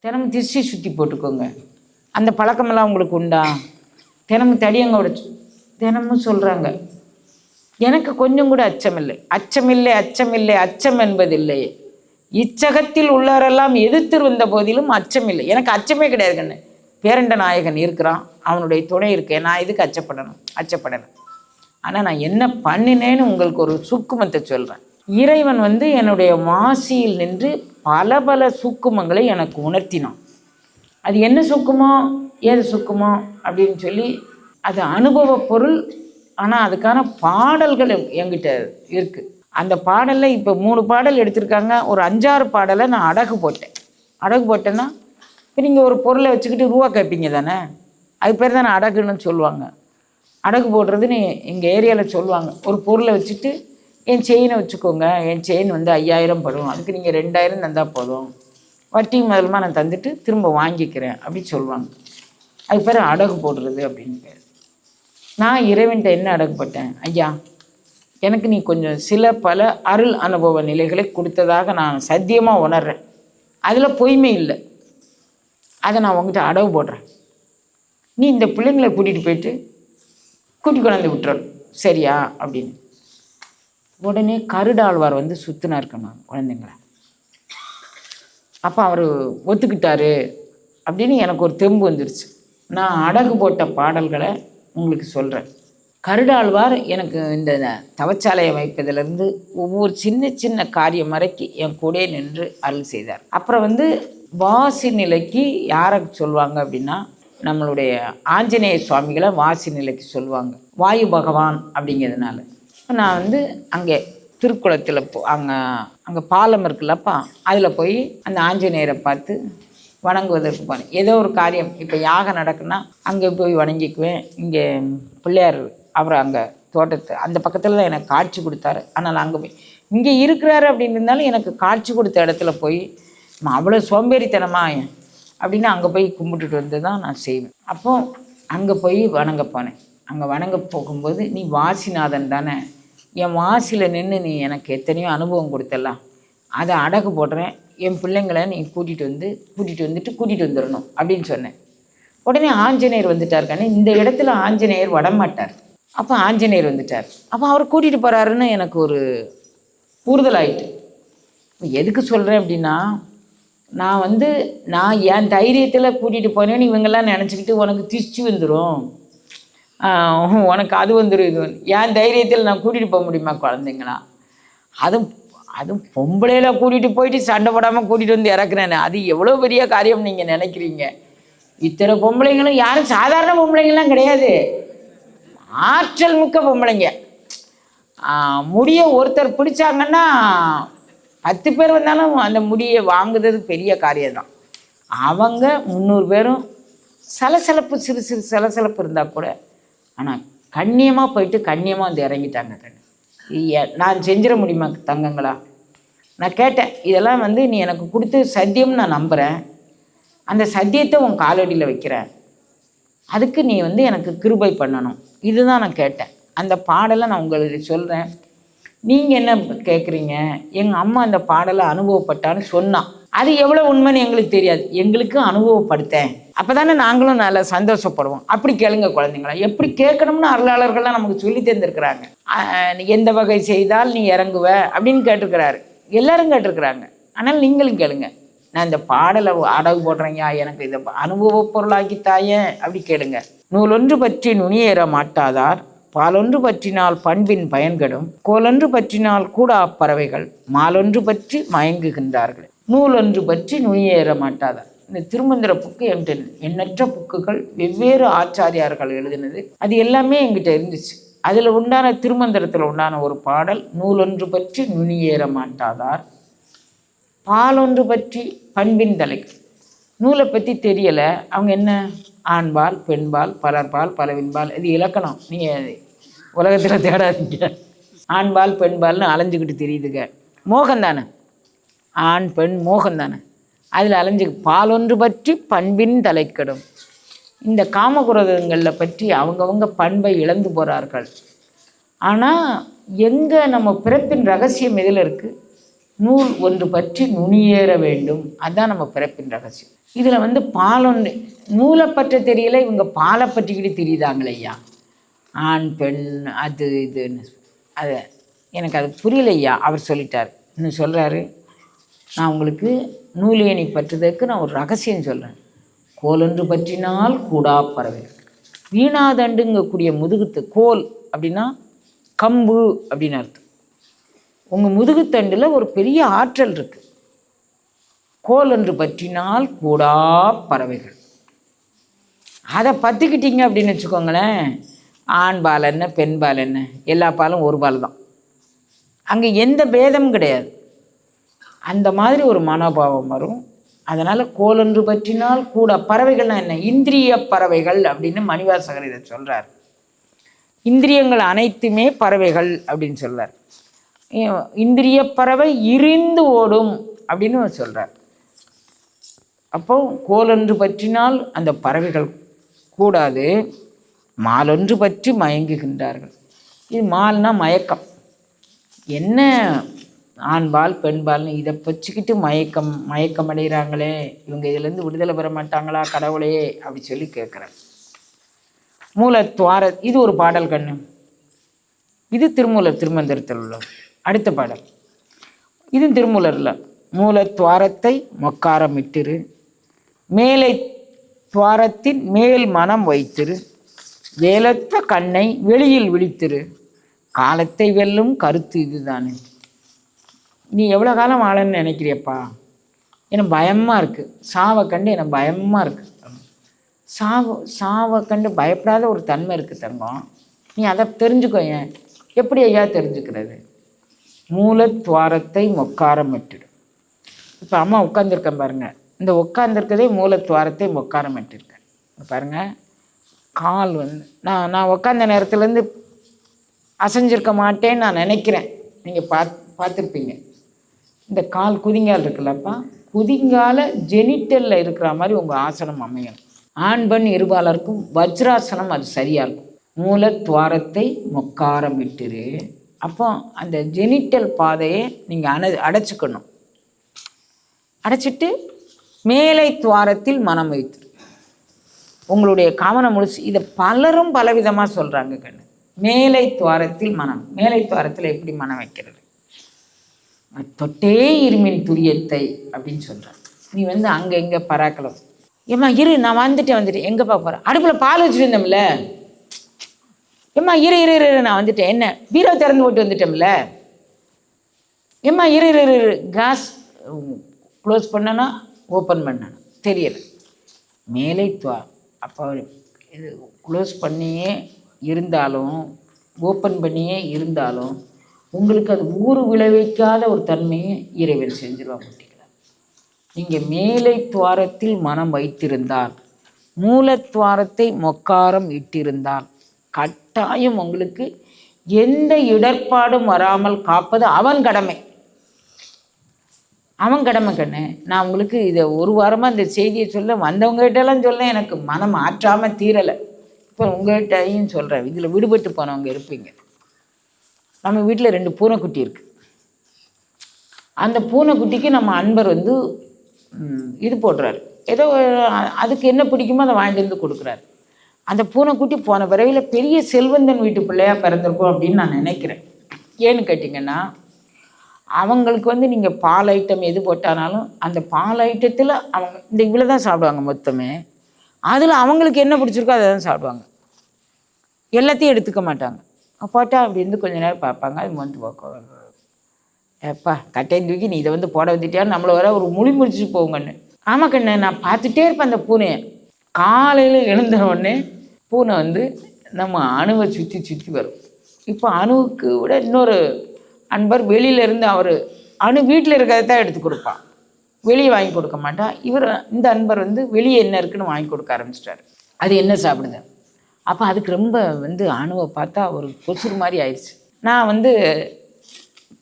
தினமும் திஷ்டி சுற்றி போட்டுக்கோங்க. அந்த பழக்கமெல்லாம் உங்களுக்கு உண்டா? தினமும் தடியங்க உடைச்சு தினமும் சொல்கிறாங்க. எனக்கு கொஞ்சம் கூட அச்சமில்லை, அச்சமில்லை, அச்சமில்லை, அச்சம் என்பதில்லை. இச்சகத்தில் உள்ளவரெல்லாம் எதிர்த்து வந்த போதிலும் அச்சமில்லை. எனக்கு அச்சமே கிடையாது கண்ணு. பேரண்ட நாயகன் இருக்கிறான், அவனுடைய துணை இருக்கேன், நான் எதுக்கு அச்சப்படணும். ஆனால் நான் என்ன பண்ணினேன்னு உங்களுக்கு ஒரு சுக்குமத்தை சொல்கிறேன். இறைவன் என்னுடைய வாசியில் நின்று பல பல சுக்குமங்களை எனக்கு உணர்த்தினான். அது என்ன சுக்குமோ ஏது சுக்குமோ அப்படின்னு சொல்லி அது அனுபவ பொருள். ஆனால் அதுக்கான பாடல்கள் என்கிட்ட இருக்குது. அந்த பாடலில் இப்போ 3 பாடல் எடுத்திருக்காங்க. ஒரு 5-6 பாடலை நான் அடகு போட்டேன்னா இப்போ நீங்கள் ஒரு பொருளை வச்சுக்கிட்டு ரூபா கேட்பீங்க தானே, அது பேர் தானே அடகுன்னு சொல்லுவாங்க. அடகு போடுறதுன்னு எங்கள் ஏரியாவில் சொல்லுவாங்க. ஒரு பொருளை வச்சுட்டு என் செயினை வச்சுக்கோங்க, என் செயின் 5000 படும், அதுக்கு நீங்கள் 2000 தந்தால் போதும், வட்டி முதல்மா நான் தந்துட்டு திரும்ப வாங்கிக்கிறேன் அப்படின்னு சொல்லுவாங்க. அது பேர் அடகு போடுறது அப்படின்னு பேர். நான் இறைவன்கிட்ட என்ன அடகுப்பட்டேன், ஐயா எனக்கு நீ கொஞ்சம் சில பல அருள் அனுபவ நிலைகளை கொடுத்ததாக நான் சத்தியமாக உணர்றேன், அதில் பொய்மை இல்லை, அதை நான் உங்ககிட்ட அடகு போடுறேன். நீ இந்த பிள்ளைங்களை கூட்டிகிட்டு கொண்டாந்து விட்டுறணும் சரியா அப்படின்னு. உடனே கருடாழ்வார் சுற்றினார் குழந்தைங்கள. அப்போ அவர் ஒத்துக்கிட்டாரு அப்படின்னு எனக்கு ஒரு தெம்பு வந்துருச்சு. நான் அடகு போட்ட பாடல்களை உங்களுக்கு சொல்கிறேன். கருடாழ்வார் எனக்கு இந்த தவச்சாலையை வைப்பதிலிருந்து ஒவ்வொரு சின்ன சின்ன காரியம் வரைக்கும் என் கூட நின்று அருள் செய்தார். அப்புறம் வாசி நிலைக்கு யாரை சொல்லுவாங்க அப்படின்னா, நம்மளுடைய ஆஞ்சநேய சுவாமிகளை வாசி நிலைக்கு சொல்லுவாங்க, வாயு பகவான் அப்படிங்கிறதுனால. நான் அங்கே திருக்குளத்தில் அங்கே பாலம் இருக்குல்லப்பா, அதில் போய் அந்த ஆஞ்சநேயரை பார்த்து வணங்குவதற்கு போனேன். ஏதோ ஒரு காரியம் இப்போ யாகம் நடக்குன்னா அங்கே போய் வணங்கிக்குவேன். இங்கே பிள்ளையார் அவர் அங்கே தோட்டத்து அந்த பக்கத்தில் தான் எனக்கு காட்சி கொடுத்தாரு. ஆனால் அங்கே போய் இங்கே இருக்கிறாரு அப்படின்னு இருந்தாலும் எனக்கு காட்சி கொடுத்த இடத்துல போய் அவ்வளோ சோம்பேறித்தனமா அப்படின்னு அங்கே போய் கும்பிட்டுட்டு தான் நான் செய்வேன். அப்போது அங்கே போய் வணங்க போனேன். அங்கே வணங்க போகும்போது, நீ வாசிநாதன் தானே, என் வாசியில் நின்று நீ எனக்கு எத்தனையோ அனுபவம் கொடுத்தலாம், அதை அடகு போடுறேன், என் பிள்ளைங்களை நீ கூட்டிகிட்டு வந்துடணும் அப்படின்னு சொன்னேன். உடனே ஆஞ்சநேயர் வந்துட்டார் கண்ணே. இந்த இடத்துல ஆஞ்சநேயர் வரமாட்டார். அப்போ ஆஞ்சநேயர் வந்துட்டார். அப்போ அவர் கூட்டிகிட்டு போகிறாருன்னு எனக்கு ஒரு ஊறுதலாயிட்டு. எதுக்கு சொல்கிறேன் அப்படின்னா, நான் என் தைரியத்தில் கூட்டிகிட்டு போனேன்னு இவங்கெல்லாம் நினச்சிக்கிட்டு உனக்கு திஷ்டி வந்துடும், உனக்கு அது வந்துடும், இது என் தைரியத்தில் நான் கூட்டிகிட்டு போக முடியுமா குழந்தைங்களா? அதுவும் பொம்பளையில கூட்டிகிட்டு போயிட்டு சண்டை போடாமல் கூட்டிகிட்டு இறக்குறேன்னு, அது எவ்வளோ பெரிய காரியம் நீங்கள் நினைக்கிறீங்க. இத்தனை பொம்பளைங்களும் யாரும் சாதாரண பொம்பளைங்கள்லாம் கிடையாது, ஆற்றல் மிக்க பொம்பளைங்க. முடியை ஒருத்தர் பிடிச்சாங்கன்னா 10 பேர் வந்தாலும் அந்த முடியை வாங்குறது பெரிய காரியம்தான். அவங்க 300 பேரும் சலசலப்பு சிறு சலசலப்பு இருந்தால் கூட, ஆனால் கண்ணியமாக போயிட்டு கண்ணியமாக இறங்கிட்டாங்க. நான் செஞ்சிட முடியுமா தங்கங்களா? நான் கேட்டேன், இதெல்லாம் நீ எனக்கு கொடுத்து சத்தியம்னு நான் நம்புகிறேன், அந்த சத்தியத்தை உன் காலடியில் வைக்கிறேன், அதுக்கு நீ எனக்கு கிருபை பண்ணணும், இதுதான் நான் கேட்டேன். அந்த பாடலை நான் உங்களுக்கு சொல்கிறேன். நீங்கள் என்ன கேட்குறீங்க? எங்கள் அம்மா அந்த பாடலை அனுபவப்பட்டான்னு சொன்னான். அது எவ்வளோ உண்மைன்னு எங்களுக்கு தெரியாது, எங்களுக்கு அனுபவப்படுத்தேன், அப்போ தானே நாங்களும் நல்லா சந்தோஷப்படுவோம். அப்படி கேளுங்க குழந்தைங்களா. எப்படி கேட்கணும்னு அருளாளர்கள்லாம் நமக்கு சொல்லி தந்திருக்கிறாங்க. எந்த வகை செய்தால் நீ இறங்குவ அப்படின்னு கேட்டிருக்கிறாரு, எல்லாரும் கேட்டிருக்கிறாங்க. ஆனால் நீங்களும் கேளுங்க. நான் இந்த பாடலை அடகு போடுறேங்கயா, எனக்கு இதை அனுபவ பொருளாக்கி தாயேன் அப்படி கேளுங்க. நூலொன்று பற்றி நுனியேற மாட்டாதார், பாலொன்று பற்றினால் பண்பின் பயன்கடும், கோலொன்று பற்றினால் கூடா பறவைகள் மாலொன்று பற்றி மயங்குகின்றார்கள், நூலொன்று பற்றி நுனியேற மாட்டாதார். இந்த திருமந்திர புக்கு எண்ணற்ற புக்குகள் வெவ்வேறு ஆச்சாரியார்கள் எழுதினது, அது எல்லாமே என்கிட்ட இருந்துச்சு. அதில் உண்டான திருமந்திரத்தில் உண்டான ஒரு பாடல், நூலொன்று பற்றி நுனியேற மாட்டாதார், பாலொன்று பற்றி பண்பின் தலைகள். நூலை பற்றி தெரியலை, அவங்க என்ன ஆண்பால் பெண்பால் பலர்பால் பலவின்பால், இது இலக்கணம், நீங்கள் உலகத்தில் தேடாதீங்க. ஆண்பால் பெண்பால்னு அலைஞ்சிக்கிட்டு தெரியுதுங்க, மோகம் தானே, ஆண் பெண் மோகம் தானே, அதில் அலைஞ்சு பாலொன்று பற்றி பண்பின் தலைக்கடும். இந்த காமகுரதங்களில் பற்றி அவங்கவுங்க பண்பை இழந்து போகிறார்கள். ஆனால் எங்கே நம்ம பிறப்பின் ரகசியம் எதில் இருக்குது? நூல் ஒன்று பற்றி நுனியேற வேண்டும். அதுதான் நம்ம பிறப்பின் ரகசியம். இதில் பாலொன்று நூலை பற்ற தெரியல, இவங்க பாலை பற்றிக்கிட்டு தெரியுதாங்களே ஐயா. ஆண் பெண் அது இதுன்னு அது எனக்கு அது புரியலையா. அவர் சொல்லிட்டார். இன்னும் சொல்கிறாரு, நான் உங்களுக்கு நூலேணி பற்றுவதற்கு நான் ஒரு ரகசியம் சொல்கிறேன். கோலொன்று பற்றினால் கூடா பறவை. வீணாதண்டுங்கக்கூடிய முதுகுத்து. கோல் அப்படின்னா கம்பு அப்படின்னு அர்த்தம். உங்கள் முதுகுத்தண்டில் ஒரு பெரிய ஆற்றல் இருக்குது. கோல் என்று பற்றினால் கூடா பறவைகள். அதை பற்றிக்கிட்டீங்க அப்படின்னு வச்சுக்கோங்களேன், ஆண் பால் என்ன பெண் பால் என்ன, எல்லா பாலும் ஒரு பால் தான். அங்கே எந்த பேதமும் கிடையாது. அந்த மாதிரி ஒரு மனோபாவம் வரும். அதனால் கோலொன்று பற்றினால் கூட பறவைகள்னா என்ன, இந்திரிய பறவைகள் அப்படின்னு மணிவாசகர் இதை சொல்கிறார். இந்திரியங்கள் அனைத்துமே பறவைகள் அப்படின்னு சொல்கிறார். இந்திரிய பறவை இரிந்து ஓடும் அப்படின்னு சொல்கிறார். அப்போ கோலொன்று பற்றினால் அந்த பறவைகள் கூடாது, மாலொன்று பற்றி மயங்குகின்றார்கள். இது மால்னா மயக்கம். என்ன ஆண்பால் பெண்பால்னு இதை வச்சுக்கிட்டு மயக்கம் அடைகிறாங்களே, இவங்க இதுலேருந்து விடுதலை பெற மாட்டாங்களா கடவுளே அப்படி சொல்லி கேட்குறாங்க. மூலத்வார இது ஒரு பாடல் கண்ணு. இது திருமூலர் திருமந்திரத்தில் உள்ள அடுத்த பாடல். இது திருமூலரில். மூலத்வாரத்தை மொக்காரமிட்டிரு, மேலை துவாரத்தின் மேல் மனம் வைத்திரு, வேலற்ற கண்ணை வெளியில் விழித்திரு, காலத்தை வெல்லும் கருத்து இதுதானே. நீ எவ்வளோ காலம் வாழன்னு நினைக்கிறியப்பா, எனக்கு பயமாக இருக்குது, சாவை கண்டு எனக்கு பயமாக இருக்குது. சாவை கண்டு பயப்படாத ஒரு தன்மை இருக்குது தங்கம், நீ அதை தெரிஞ்சுக்கோ. ஏன் எப்படி ஐயா தெரிஞ்சுக்கிறது? மூலத்வாரத்தை மொக்காரமிட்டிடும். இப்போ அம்மா உட்காந்துருக்கேன் பாருங்கள், இந்த உட்காந்துருக்கதே மூலத்வாரத்தை மொக்காரமிட்டிருக்கேன் பாருங்கள். கால் நான் உட்காந்த நேரத்துலேருந்து அசைஞ்சிருக்க மாட்டேன்னு நான் நினைக்கிறேன். நீங்கள் பார்த்துருப்பீங்க. இந்த கால் குதிங்கால் இருக்குல்லப்பா, குதிங்கால ஜெனிட்டலில் இருக்கிற மாதிரி உங்கள் ஆசனம் அமையணும். ஆண் பெண் இருபாலருக்கும் வஜ்ராசனம் அது சரியாக இருக்கும். மூலத்வாரத்தை மொக்காரமிட்டிரு. அப்போ அந்த ஜெனிட்டல் பாதையை நீங்கள் அடைச்சிக்கணும். அடைச்சிட்டு மேலை துவாரத்தில் மனம் வைத்து உங்களுடைய கவனம் முழுசு. இதை பலரும் பலவிதமாக சொல்கிறாங்க கண்ணு. மேலை துவாரத்தில் மனம், மேலை துவாரத்தில் எப்படி மனம் வைக்கிறது? தொட்டே இருமின் துரியத்தை அப்படின்னு சொல்கிறார். நீ அங்கே எங்கே பராக்கலாம். ஏம்மா இரு, நான் வந்துட்டேன். எங்கேப்பா போகிறேன்? அடுப்பில் பால் வச்சுருந்தோம்ல. ஏம்மா இரு இரு இரு நான் வந்துட்டேன். என்ன பீரோ திறந்து போட்டு வந்துட்டோம்ல. ஏம்மா இரு இரு இரு கேஸ் க்ளோஸ் பண்ணனா ஓப்பன் பண்ணணும் தெரியலை. மேலை துவாரம் அப்போ இது க்ளோஸ் பண்ணியே இருந்தாலும் ஓப்பன் பண்ணியே இருந்தாலும் உங்களுக்கு அது ஊறு விளைவிக்காத ஒரு தன்மையை இறைவன் செஞ்சிருவா முட்டிக்கலாம். நீங்கள் மேலை துவாரத்தில் மனம் வைத்திருந்தால், மூலத்துவாரத்தை மொக்காரம் இட்டிருந்தால் கட்டாயம் உங்களுக்கு எந்த இடர்பாடும் வராமல் காப்பது அவன் கடமை. அவன் கடமை கண்ணு. நான் உங்களுக்கு இதை ஒரு வாரமாக இந்த செய்தியை சொல்ல வந்தவங்ககிட்டலாம் சொல்ல எனக்கு மனம் ஆற்றாமல் தீரலை. இப்போ உங்கள்கிட்டையும் சொல்கிறேன். இதில் விடுபட்டு போனவங்க இருப்பீங்க. நம்ம வீட்டில் 2 பூனைக்குட்டி இருக்குது. அந்த பூனைக்குட்டிக்கு நம்ம அன்பர் இது போடுறாரு. ஏதோ அதுக்கு என்ன பிடிக்குமோ அதை வாங்கிட்டு கொடுக்குறாரு. அந்த பூனைக்குட்டி போன பிறவியில் பெரிய செல்வந்தன் வீட்டு பிள்ளையாக பிறந்திருக்கும் அப்படின்னு நான் நினைக்கிறேன். ஏன்னு கேட்டிங்கன்னா, அவங்களுக்கு நீங்கள் பால் ஐட்டம் எது போட்டானாலும் அந்த பால் ஐட்டத்தில் அவங்க இந்த இவ்வளோ தான் சாப்பிடுவாங்க மொத்தமே. அதில் அவங்களுக்கு என்ன பிடிச்சிருக்கோ அதை தான் சாப்பிடுவாங்க. எல்லாத்தையும் எடுத்துக்க மாட்டாங்க. போட்டால் அப்படி கொஞ்ச நேரம் பார்ப்பாங்க. அது போக்க ஏப்பா கட்டையை தூக்கி நீ இதை போட வந்துட்டியான்னு நம்மளை வர ஒரு முடிச்சு போங்கன்னு. ஆமாம் கண்ணு, நான் பார்த்துட்டே இருப்பேன் அந்த பூனையை. காலையில் எழுந்த உடனே பூனை நம்ம அணுவை சுற்றி வரும். இப்போ அணுவுக்கு விட இன்னொரு அன்பர் வெளியிலேருந்து அவர் அணு வீட்டில் இருக்கிறத தான் எடுத்து கொடுப்பான், வெளியே வாங்கி கொடுக்க மாட்டான். இந்த அன்பர் வெளியே என்ன இருக்குன்னு வாங்கி கொடுக்க ஆரம்பிச்சிட்டாரு. அது என்ன சாப்பிடுது. அப்போ அதுக்கு ரொம்ப அணுவை பார்த்தா ஒரு கொசுறு மாதிரி ஆயிடுச்சு. நான்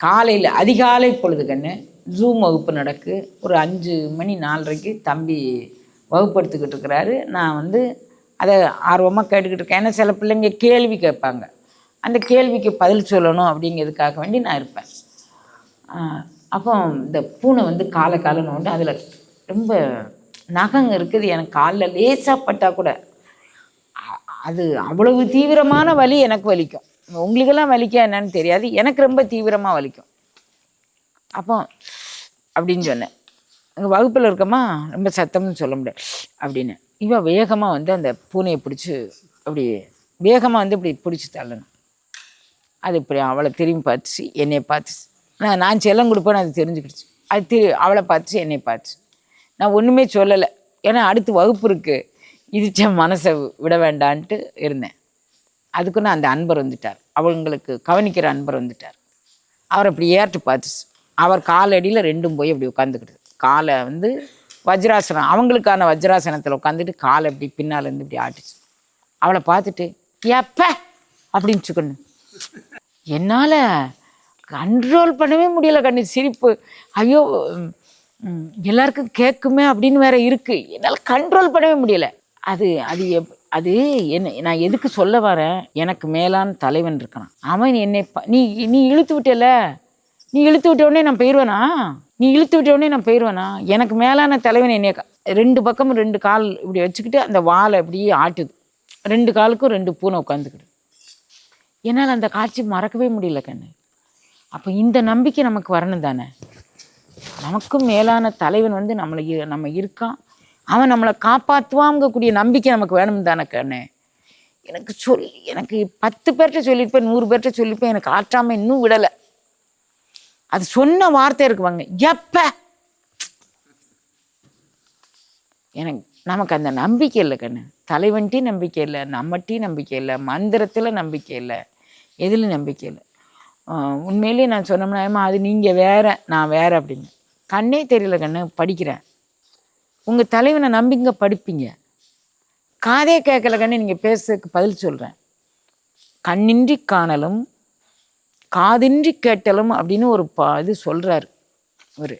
காலையில் அதிகாலை பொழுது கண்ணு ஜூம் வகுப்பு நடக்கு. ஒரு 5 மணி 4:30க்கு தம்பி வகுப்பு எடுத்துக்கிட்டு இருக்கிறாரு. நான் அதை ஆர்வமாக கேட்டுக்கிட்டு இருக்கேன். ஏன்னா சில பிள்ளைங்க கேள்வி கேட்பாங்க, அந்த கேள்விக்கு பதில் சொல்லணும் அப்படிங்கிறதுக்காக வேண்டி நான் இருப்பேன். அப்போ இந்த பூனை வந்து காலை நோண்டு அதில் ரொம்ப நகங்க இருக்குது. எனக்கு காலில் லேசாக பட்டால் கூட அது அவ்வளவு தீவிரமான வலி எனக்கு வலிக்கும். உங்களுக்கெல்லாம் வலிக்கா என்னன்னு தெரியாது, எனக்கு ரொம்ப தீவிரமாக வலிக்கும். அப்போ அப்படின்னு சொன்னேன். எங்கள் வகுப்பில் இருக்கமா ரொம்ப சத்தம்னு சொல்ல முடியாது அப்படின்னு. இவன் வேகமாக வந்து அந்த பூனையை பிடிச்சி அப்படி வேகமாக வந்து இப்படி பிடிச்சி தள்ளணும். அது இப்படி அவளை திரும்பி பார்த்துச்சு, என்னை பார்த்துச்சு. நான் செல்லம் கொடுப்பேன்னு அது தெரிஞ்சுக்கிடுச்சு. அது அவளை பார்த்துச்சு, என்னை பார்த்துச்சு. நான் ஒன்றுமே சொல்லலை, ஏன்னா அடுத்து வகுப்பு இருக்குது, இதுச்ச மனசை விட வேண்டான்ட்டு இருந்தேன். அதுக்குன்னு அந்த அன்பர் வந்துட்டார், அவங்களுக்கு கவனிக்கிற அன்பர் வந்துட்டார். அவர் அப்படி ஏற்று பார்த்துச்சு. அவர் காலடியில் ரெண்டும் போய் அப்படி உட்காந்துக்கிடுது. காலை வந்து வஜ்ராசனம், அவங்களுக்கான வஜ்ராசனத்தில் உட்காந்துட்டு காலை அப்படி பின்னால் இருந்து இப்படி ஆட்டுச்சு. அவளை பார்த்துட்டு எப்ப அப்படின்னு சொன்னு என்னால் கண்ட்ரோல் பண்ணவே முடியலை கண்ணு, சிரிப்பு. ஐயோ எல்லாருக்கும் கேட்குமே அப்படின்னு வேற இருக்கு, என்னால் கண்ட்ரோல் பண்ணவே முடியலை. அது அது அது என்ன, நான் எதுக்கு சொல்ல வரேன், எனக்கு மேலான தலைவன் இருக்கான். அவன் என்னை நீ இழுத்து விட்டல, நீ இழுத்து விட்ட உடனே நான் போயிடுவேனா, நீ இழுத்து விட்ட உடனே நான் போயிடுவேனா. எனக்கு மேலான தலைவன் என்னை ரெண்டு பக்கமும் ரெண்டு கால் இப்படி வச்சுக்கிட்டு அந்த வாழை அப்படியே ஆட்டுது. ரெண்டு காலுக்கும் ரெண்டு பூனை உட்காந்துக்கிட்டு. என்னால் அந்த காட்சி மறக்கவே முடியல கண்ணு. அப்போ இந்த நம்பிக்கை நமக்கு வரணும் தானே. நமக்கும் மேலான தலைவன் வந்து நம்ம இருக்கான், அவன் நம்மளை காப்பாற்றுவாங்கக்கூடிய நம்பிக்கை நமக்கு வேணும் தானே கண்ணு. எனக்கு 10 பேர்கிட்ட சொல்லியிருப்பேன், 100 பேர்கிட்ட சொல்லியிருப்பேன், எனக்கு ஆற்றாமல் இன்னும் விடலை. அது சொன்ன வார்த்தை இருக்குவாங்க எப்ப, நமக்கு அந்த நம்பிக்கை இல்லை கண்ணு. தலைவன்ட்டி நம்பிக்கை இல்லை, நம்மட்டி நம்பிக்கை இல்லை, மந்திரத்தில் நம்பிக்கை இல்லை, எதில் நம்பிக்கை இல்லை. உண்மையிலேயே நான் சொன்னோம்னா அது நீங்கள் வேற நான் வேற அப்படின்னு கண்ணே தெரியல கண்ணு. படிக்கிறேன், உங்கள் தலைவனை நம்பிங்க படிப்பீங்க, காதே கேட்கல கண்ணு. நீங்கள் பேசுறதுக்கு பதில் சொல்கிறேன். கண்ணின்றி காணலும் காதின்றி கேட்டலும் அப்படின்னு ஒரு இது சொல்கிறாரு ஒரு.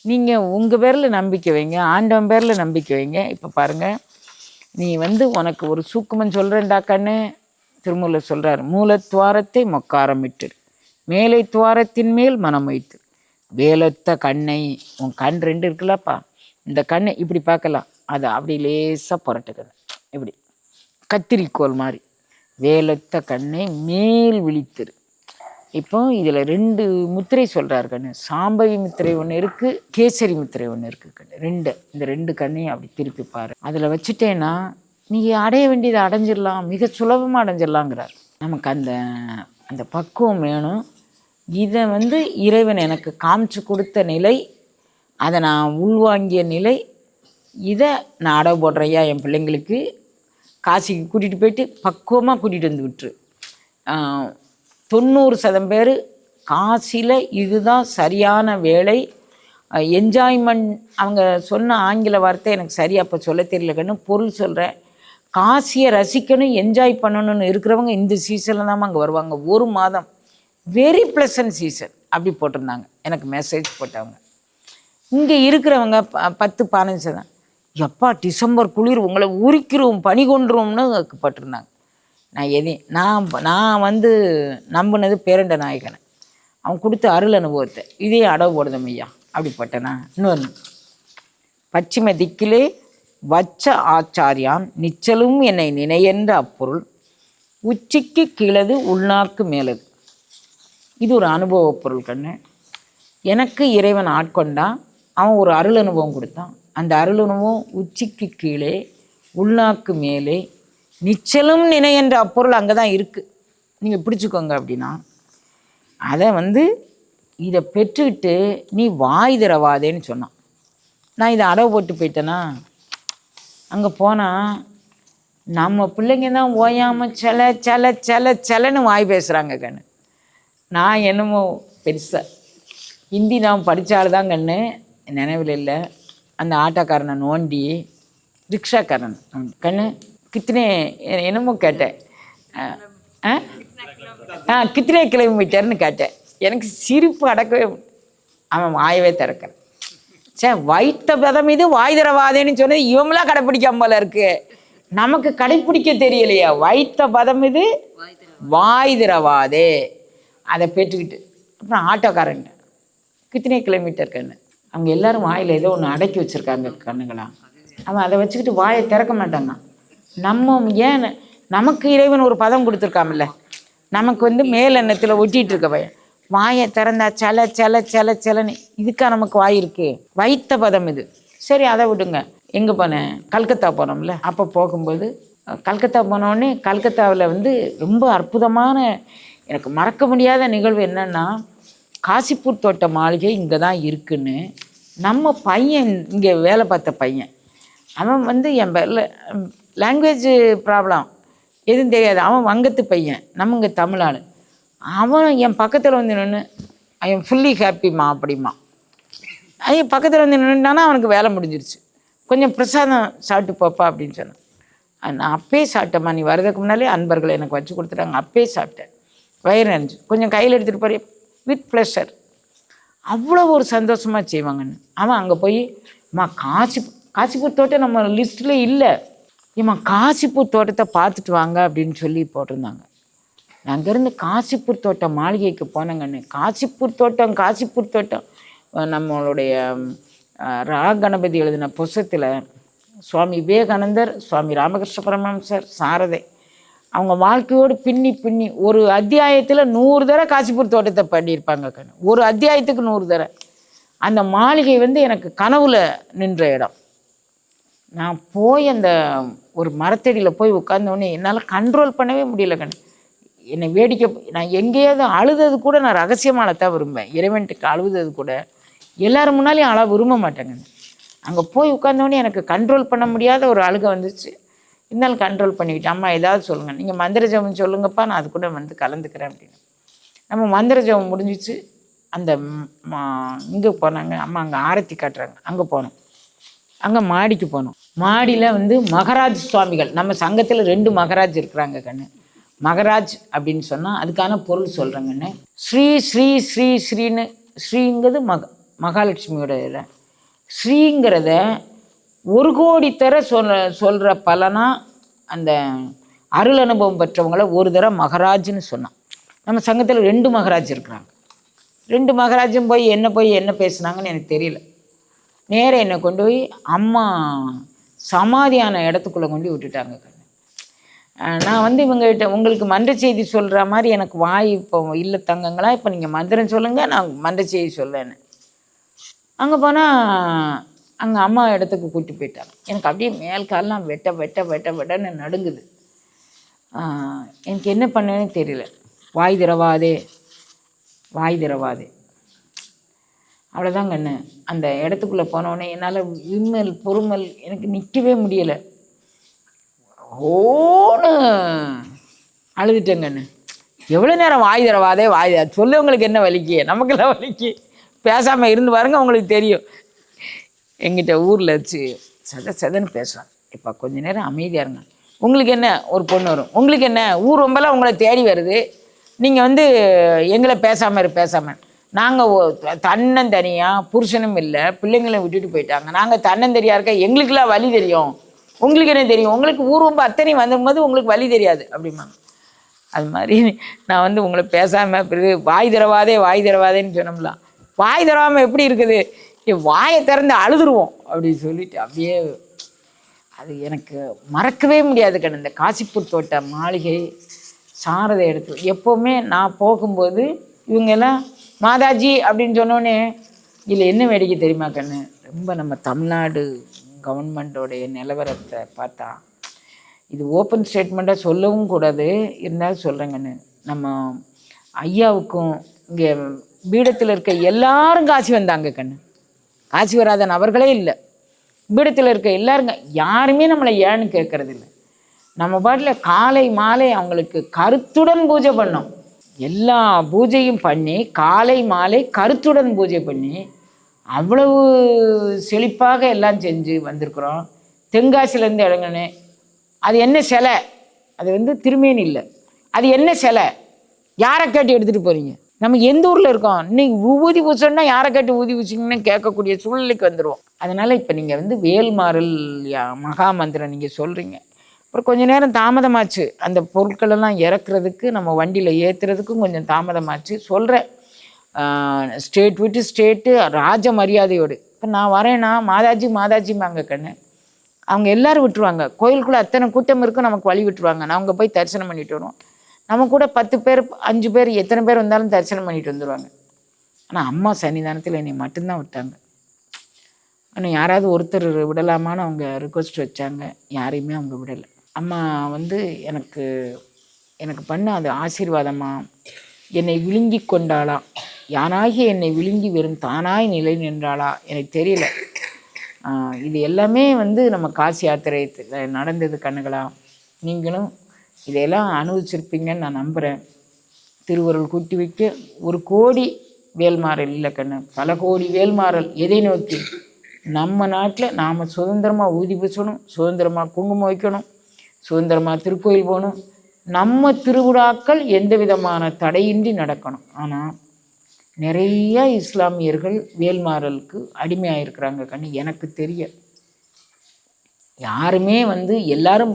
நீங்கள் உங்கள் பேரில் நம்பிக்கை வைங்க, ஆண்டவன் பேரில் நம்பிக்கை வைங்க. இப்போ பாருங்கள், நீ வந்து உனக்கு ஒரு சூக்குமன் சொல்கிறேன்டா கண்ணு. திருமூலர் சொல்கிறார், மூலத்துவாரத்தை மொக்காரமிட்டு மேலை துவாரத்தின் மேல் மனம் வைத்து வேலொத்த கண்ணை, உன் கண் 2 இருக்குல்லப்பா, இந்த கண்ணை இப்படி பார்க்கலாம், அதை அப்படி லேசாக புரட்டுக்குது, இப்படி கத்திரிக்கோள் மாதிரி. வேலொத்த கண்ணை மேல் விழித்திரு. இப்போ இதில் 2 முத்திரை சொல்கிறார் கண்ணு. சாம்பவி முத்திரை ஒன்று இருக்குது, கேசரி முத்திரை ஒன்று இருக்குது கண்ணு. இந்த 2 கண்ணையும் அப்படி திருப்பி பாரு. அதில் வச்சுட்டேன்னா நீங்கள் அடைய வேண்டியதை அடைஞ்சிடலாம், மிக சுலபமாக அடைஞ்சிடலாங்கிறார். நமக்கு அந்த பக்குவம் வேணும். இதை வந்து இறைவன் எனக்கு காமிச்சு கொடுத்த நிலை, அதை நான் உள்வாங்கிய நிலை. இதை நான் அடவு போடுறையா என் பிள்ளைங்களுக்கு காசிக்கு கூட்டிகிட்டு போயிட்டு பக்குவமாக கூட்டிகிட்டு வந்து விட்டுரு. 90% பேர் காசியில் இதுதான் சரியான வேலை, என்ஜாய்மெண்ட். அவங்க சொன்ன ஆங்கில வார்த்தை எனக்கு சரியாக அப்போ சொல்ல தெரியல கண்ணு, பொருள் சொல்கிறேன். காசியை ரசிக்கணும், என்ஜாய் பண்ணணும்னு இருக்கிறவங்க இந்த சீசனில் தான் அங்கே வருவாங்க. 1 மாதம் வெரி ப்ளசன்ட் சீசன் அப்படி போட்டிருந்தாங்க, எனக்கு மெசேஜ் போட்டவங்க. இங்கே இருக்கிறவங்க 10-15 தான், எப்பா டிசம்பர் குளிர் உங்களை உரிக்கிறோம் பனி கொண்டுருவோம்னு பட்டிருந்தாங்க. நான் வந்து நம்பினது பேரண்ட நாயகனை, அவன் கொடுத்த அருள் அனுபவத்தை, இதே அடவு போடுதம் ஐயா அப்படிப்பட்டனா. இன்னொன்று, பச்சிம திக்கிலே வச்ச ஆச்சாரியான் நிச்சலும் என்னை நினையென்ற அப்பொருள் உச்சிக்கு கீழது உள்நாக்கு மேலது. இது ஒரு அனுபவ பொருள் கண்ணு. எனக்கு இறைவன் ஆட்கொண்டான், அவன் ஒரு அருள் அனுபவம் கொடுத்தான். அந்த அருள் அனுபவம் உச்சிக்கு கீழே உள்நாக்கு மேலே நிச்சலும் நினை என்ற அப்பொருள் அங்கே தான் இருக்குது, நீங்கள் பிடிச்சிக்கோங்க அப்படின்னா. அதை வந்து இதை பெற்றுக்கிட்டு நீ வாய் திறவாதேன்னு சொன்னான். நான் இதை அடவு போட்டு போயிட்டேன்னா, அங்கே போனால் நம்ம பிள்ளைங்க தான் ஓயாமல் செலன்னு வாய் பேசுகிறாங்க கண்ணு. நான் என்னமோ பெருசாக ஹிந்தி நான் படித்தால் தான் கண்ணு நினைவில் இல்லை. அந்த ஆட்டோக்காரனை நோண்டி ரிக்ஷாக்காரன் கண்ணு கித்தனே என்னமோ கேட்டேன், கித்தனே கிலோமீட்டர்னு கேட்டேன். எனக்கு சிரிப்பு அடக்கவே, அவன் வாயவே திறக்கிறேன். வைத்த பதம் இது வாய் தரவாதேன்னு சொன்னது இவங்களாம் கடைப்பிடிக்காம போல இருக்கு, நமக்கு கடைப்பிடிக்க தெரியலையா. வைத்த பதம் இது வாய் திரவாதே, அதை பெற்றுக்கிட்டு அப்புறம் ஆட்டோக்காரன் கித்தனை கிலோமீட்டர் கண்ணு. அவங்க எல்லாரும் வாயில் ஏதோ ஒன்று அடக்கி வச்சுருக்காங்க கண்ணுங்களா. அவன் அதை வச்சுக்கிட்டு வாயை திறக்க மாட்டாங்க. நம்ம ஏன் நமக்கு இறைவன் ஒரு பதம் கொடுத்துருக்காமல்ல, நமக்கு வந்து மேல் எண்ணத்தில் ஒட்டிகிட்டு இருக்க பையன் வாயை திறந்தா செல செல செல செலன்னு இதுக்கா நமக்கு வாய் இருக்கு, வைத்த பதம் இது. சரி அதை விடுங்க. எங்கே போனேன்? கல்கத்தா போனோம்ல. அப்போ போகும்போது கல்கத்தா போனோடனே கல்கத்தாவில் வந்து ரொம்ப அற்புதமான எனக்கு மறக்க முடியாத நிகழ்வு என்னென்னா, காசிப்பூர் தோட்ட மாளிகை இங்கே தான் இருக்குன்னு நம்ம பையன் இங்கே வேலை பார்த்த பையன் அவன் வந்து என் பேரில் லாங்குவேஜ் ப்ராப்ளம் எதுவும் தெரியாது. அவன் வங்கத்து பையன், நம்ம இங்கே தமிழாள். அவன் என் பக்கத்தில் வந்து நின்று ஐ எம் ஃபுல்லி ஹாப்பிம்மா அப்படிமா. ஐயன் பக்கத்தில் வந்து நின்றுட்டானா அவனுக்கு வேலை முடிஞ்சிருச்சு. கொஞ்சம் பிரசாதம் சாப்பிட்டு போப்பா அப்படின்னு சொன்னான். நான் அப்பயே சாப்பிட்டேம்மா, நீ வரதுக்கு முன்னாலே அன்பர்களை எனக்கு வச்சு கொடுத்துட்டாங்க, அப்பயே சாப்பிட்டேன், வயிறு நிறைஞ்சு. கொஞ்சம் கையில் எடுத்துகிட்டு போறிய வித் ப்ளஷர். அவ்வளோ ஒரு சந்தோஷமாக செய்வாங்கன்னு. அவன் அங்கே போய் அம்மா காசிப்பூர் தோட்டம் நம்ம லிஸ்ட்டில் இல்லை, ஏம்மா காசிப்பூர் தோட்டத்தை பார்த்துட்டு வாங்க அப்படின்னு சொல்லி போட்டிருந்தாங்க. நான் அங்கேருந்து காசிப்பூர் தோட்டம் மாளிகைக்கு போனேங்கன்னு. காசிப்பூர் தோட்டம் நம்மளுடைய கணபதி எழுதின புஸ்தகத்தில் சுவாமி விவேகானந்தர், சுவாமி ராமகிருஷ்ண பரமஹம்சர், சாரதை அவங்க வாழ்க்கையோடு பின்னி ஒரு அத்தியாயத்தில் 100 தடவை காசிப்பூர் தோட்டத்தை பண்ணியிருப்பாங்க கண்ணு. ஒரு அத்தியாயத்துக்கு 100 தடவை. அந்த மாளிகை வந்து எனக்கு கனவுல நின்ற இடம். நான் போய் அந்த ஒரு மரத்தடியில் போய் உட்கார்ந்தோடனே என்னால் கண்ட்ரோல் பண்ணவே முடியல கண்ணு. என்னை வேடிக்கை, நான் எங்கேயாவது அழுதது கூட நான் ரகசியமாக அழத்தான் விரும்புவேன். இறைவன்ட்டுக்கு அழுதது கூட எல்லோரும் முன்னாலேயும் அழ விரும்ப மாட்டேங்க. அங்கே போய் உட்கார்ந்தோடனே எனக்கு கண்ட்ரோல் பண்ண முடியாத ஒரு அழுகை வந்துச்சு. இருந்தாலும் கண்ட்ரோல் பண்ணிக்கிட்டேன். அம்மா ஏதாவது சொல்லுங்கள், நீங்கள் மந்திர ஜபம் சொல்லுங்கப்பா, நான் அது கூட வந்து கலந்துக்கிறேன் அப்படின்னு. நம்ம மந்திர ஜபம் முடிஞ்சிச்சு. அந்த இங்கே போனாங்க அம்மா, அங்கே ஆரத்தி காட்டுறாங்க, அங்கே போனோம். அங்கே மாடிக்கு போனோம். மாடியில் வந்து மகராஜ் சுவாமிகள், நம்ம சங்கத்தில் 2 மகராஜ் இருக்கிறாங்க கண்ணு. மகராஜ் அப்படின்னு சொன்னால் அதுக்கான பொருள் சொல்கிறேங்கண்ணே. ஸ்ரீ ஸ்ரீ ஸ்ரீ ஸ்ரீன்னு, ஸ்ரீங்கிறது மகாலட்சுமியோட இதில், ஸ்ரீங்கிறத 1 கோடி தர சொல்கிற பலனா அந்த அருள் அனுபவம் பெற்றவங்கள ஒரு தர மகராஜ்னு சொன்னான். நம்ம சங்கத்தில் 2 மகராஜ் இருக்கிறாங்க. 2 மகராஜும் போய் என்ன பேசுனாங்கன்னு எனக்கு தெரியல. நேராக என்னை கொண்டு போய் அம்மா சமாதியான இடத்துக்குள்ளே கொண்டு விட்டுட்டாங்க. நான் வந்து இவங்ககிட்ட உங்களுக்கு மந்திர செய்தி சொல்கிற மாதிரி எனக்கு வாய் இப்போ இல்லை தங்கங்களா, இப்போ நீங்கள் மந்திரம் சொல்லுங்கள், நான் மந்திர செய்தி சொல்லேன்னு. அங்கே போனால் அங்கே அம்மா இடத்துக்கு கூட்டி போயிட்டாங்க. எனக்கு அப்படியே மேல் காலெலாம் வெட்டன்னு நடுங்குது. எனக்கு என்ன பண்ணேன்னு தெரியல. வாய் திறவாதே அவ்வளோதான் கண்ணு. அந்த இடத்துக்குள்ளே போனோடனே என்னால் விம்மல் பொறுமல் எனக்கு நிற்கவே முடியலை. ஓன்னு அழுதுட்டேங்கண்ணு. எவ்வளோ நேரம் வாய் திறவாதே சொல்லவங்களுக்கு என்ன வலிக்கு, நமக்கெல்லாம் வலிக்கு. பேசாமல் இருந்து பாருங்க, உங்களுக்கு தெரியும். எங்கிட்ட ஊரில் வச்சு செதன்னு பேசுகிறாங்க. இப்போ கொஞ்ச நேரம் அமைதியாக இருங்க. உங்களுக்கு என்ன ஒரு பொண்ணு வரும், உங்களுக்கு என்ன ஊர் ரொம்பலாம் உங்களை தேடி வருது, நீங்கள் வந்து எங்களை பேசாமல் நாங்கள் தன்னந்தனியாக, புருஷனும் இல்லை, பிள்ளைங்களும் விட்டுட்டு போயிட்டாங்க, நாங்கள் தன்னந்தனியாக இருக்க, எங்களுக்கெல்லாம் வழி தெரியும், உங்களுக்கு என்ன தெரியும், உங்களுக்கு ஊர் ரொம்ப அத்தனையும் வந்துடும்போது உங்களுக்கு வழி தெரியாது அப்படிம்பாங்க. அது மாதிரி நான் வந்து உங்களை பேசாமல் பிறகு வாய் திறவாதேன்னு சொன்னோம்லாம். வாய் திறவாமல் எப்படி இருக்குது, வாயை திறந்து அழுதுருவோம் அப்படின்னு சொல்லிட்டு அப்படியே அது எனக்கு மறக்கவே முடியாது கண்ணு. இந்த காசிப்பூர் தோட்ட மாளிகை சாரதை எடுத்து எப்போவுமே நான் போகும்போது இவங்கெல்லாம் மாதாஜி அப்படின்னு சொன்னோடனே இதில் என்ன வேடிக்கை தெரியுமா கண்ணு, ரொம்ப நம்ம தமிழ்நாடு கவர்மெண்ட்டோடைய நிலவரத்தை பார்த்தா இது ஓப்பன் ஸ்டேட்மெண்ட்டாக சொல்லவும் கூடாது, இருந்தாலும் சொல்கிறேங்கண்ணு. நம்ம ஐயாவுக்கும் இங்கே பீடத்தில் இருக்க எல்லாரும் காசி வந்தாங்க கண்ணு. காசி வராத நபர்களே இல்லை. பீடத்தில் இருக்க எல்லாருங்க யாருமே நம்மளை ஏன்னு கேட்கறது இல்லை. நம்ம பாட்டில் காலை மாலை அவங்களுக்கு கருத்துடன் பூஜை பண்ணோம். எல்லா பூஜையும் பண்ணி காலை மாலை கருத்துடன் பூஜை பண்ணி அவ்வளவு செழிப்பாக எல்லாம் செஞ்சு வந்திருக்கிறோம். தென்காசிலேருந்து இறங்கினே அது என்ன சிலை, அது வந்து திருமேனி இல்லை, அது என்ன சிலை, யாரை கேட்டு எடுத்துகிட்டு போகிறீங்க, நம்ம எந்த ஊரில் இருக்கோம், இன்னைக்கு ஊதி பூசோன்னா யாரை கேட்டு ஊதி பூசிங்கன்னு கேட்கக்கூடிய சூழ்நிலைக்கு வந்துடுவோம். அதனால் இப்போ நீங்கள் வந்து வேல்மாறல் மகா மந்திரம் நீங்கள் சொல்கிறீங்க. அப்புறம் கொஞ்சம் நேரம் தாமதமாச்சு, அந்த பொருட்களெல்லாம் இறக்குறதுக்கு நம்ம வண்டியில் ஏற்றுறதுக்கும் கொஞ்சம் தாமதமாச்சு. சொல்கிறேன் ஸ்டேட் விட்டு ஸ்டேட்டு ராஜ மரியாதையோடு. இப்போ நான் வரேன்னா மாதாஜி மாதாஜிம்பாங்க கண்ணு. அவங்க எல்லோரும் விட்டுருவாங்க. கோயிலுக்குள்ளே அத்தனை கூட்டம் இருக்கும், நமக்கு வழி விட்டுருவாங்க. நான் அவங்க போய் தரிசனம் பண்ணிட்டு வருவோம். நம்ம கூட 10 பேர் 5 பேர் எத்தனை பேர் வந்தாலும் தரிசனம் பண்ணிட்டு வந்துடுவாங்க. ஆனால் அம்மா சன்னிதானத்தில் என்னை மட்டும்தான் விட்டாங்க. ஆனால் யாராவது ஒருத்தர் விடலாமான்னு அவங்க ரிக்வெஸ்ட் வச்சாங்க. யாரையுமே அவங்க விடலை. அம்மா வந்து எனக்கு பண்ண அது ஆசீர்வாதமா. என்னை விழுங்கி கொண்டாளா, யானாகி என்னை விழுங்கி வெறும் தானாய் நிலை நின்றாளா எனக்கு தெரியல. இது எல்லாமே வந்து நம்ம காசி யாத்திரை நடந்தது கண்ணுகளா. நீங்களும் இதையெல்லாம் அனுபவிச்சிருப்பீங்கன்னு நான் நம்புகிறேன். திருவருள் கூட்டி வைக்க 1 கோடி வேல்மாறல் இல்லை கண்ணு, பல கோடி வேல்மாறல். எதை நோக்கி? நம்ம நாட்டில் நாம் சுதந்திரமாக ஊதி பூசணும், சுதந்திரமாக குங்குமம் வைக்கணும், சுதந்திரமாக திருக்கோயில் போகணும், நம்ம திருவிழாக்கள் எந்த விதமான தடையின்றி நடக்கணும். ஆனால் நிறைய இஸ்லாமியர்கள் வேல்மாறலுக்கு அடிமையாக இருக்கிறாங்க கண்ணு. எனக்கு தெரிய யாருமே வந்து எல்லாரும்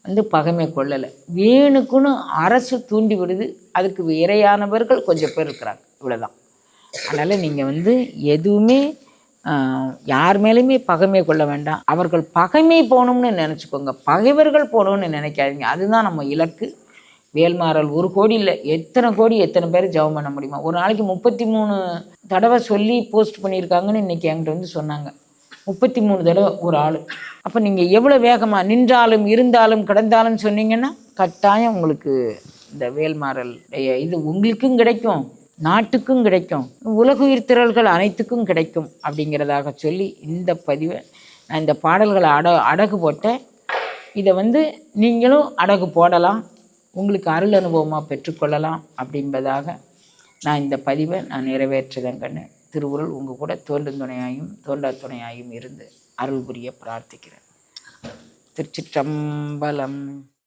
வந்து பகைமை கொள்ளலை. வேணுக்குன்னு அரசு தூண்டி விடுது. அதுக்கு இரையானவர்கள் கொஞ்சம் பேர் இருக்கிறாங்க, இவ்வளோதான். அதனால் நீங்கள் வந்து எதுவுமே யார் மேலேயுமே பகைமை கொள்ள வேண்டாம். அவர்கள் பகைமை போகணும்னு நினச்சிக்கோங்க, பகைவர்கள் போகணும்னு நினைக்காதீங்க. அதுதான் நம்ம இலக்கு. வேல்மாறல் 1 கோடி இல்லை, எத்தனை கோடி எத்தனை பேர் ஜெபம் பண்ண முடியுமா? ஒரு நாளைக்கு 33 தடவை சொல்லி போஸ்ட் பண்ணியிருக்காங்கன்னு இன்றைக்கி என்கிட்ட வந்து சொன்னாங்க. 33 தடவை ஒரு ஆள். அப்போ நீங்கள் எவ்வளோ வேகமாக நின்றாலும் இருந்தாலும் கிடந்தாலும் சொன்னீங்கன்னா கட்டாயம் உங்களுக்கு இந்த வேல்மாறல் இது உங்களுக்கும் கிடைக்கும், நாட்டுக்கும் கிடைக்கும், உலகுயிர் திரள்கள் அனைத்துக்கும் கிடைக்கும் அப்படிங்கிறதாக சொல்லி இந்த பதிவை நான் இந்த பாடல்களை அடகு போட்டேன். இதை வந்து நீங்களும் அடகு போடலாம், உங்களுக்கு அருள் அனுபவமாக பெற்றுக்கொள்ளலாம் அப்படின்பதாக நான் இந்த பதிவை நான் நிறைவேற்றுதேன் கண்ணு. திருவுருள் உங்கள் கூட தோன்றும் துணையாயும் தோன்றா துணையாயும் இருந்து அருள் புரிய பிரார்த்திக்கிறேன். திருச்சிற்றம்பலம்.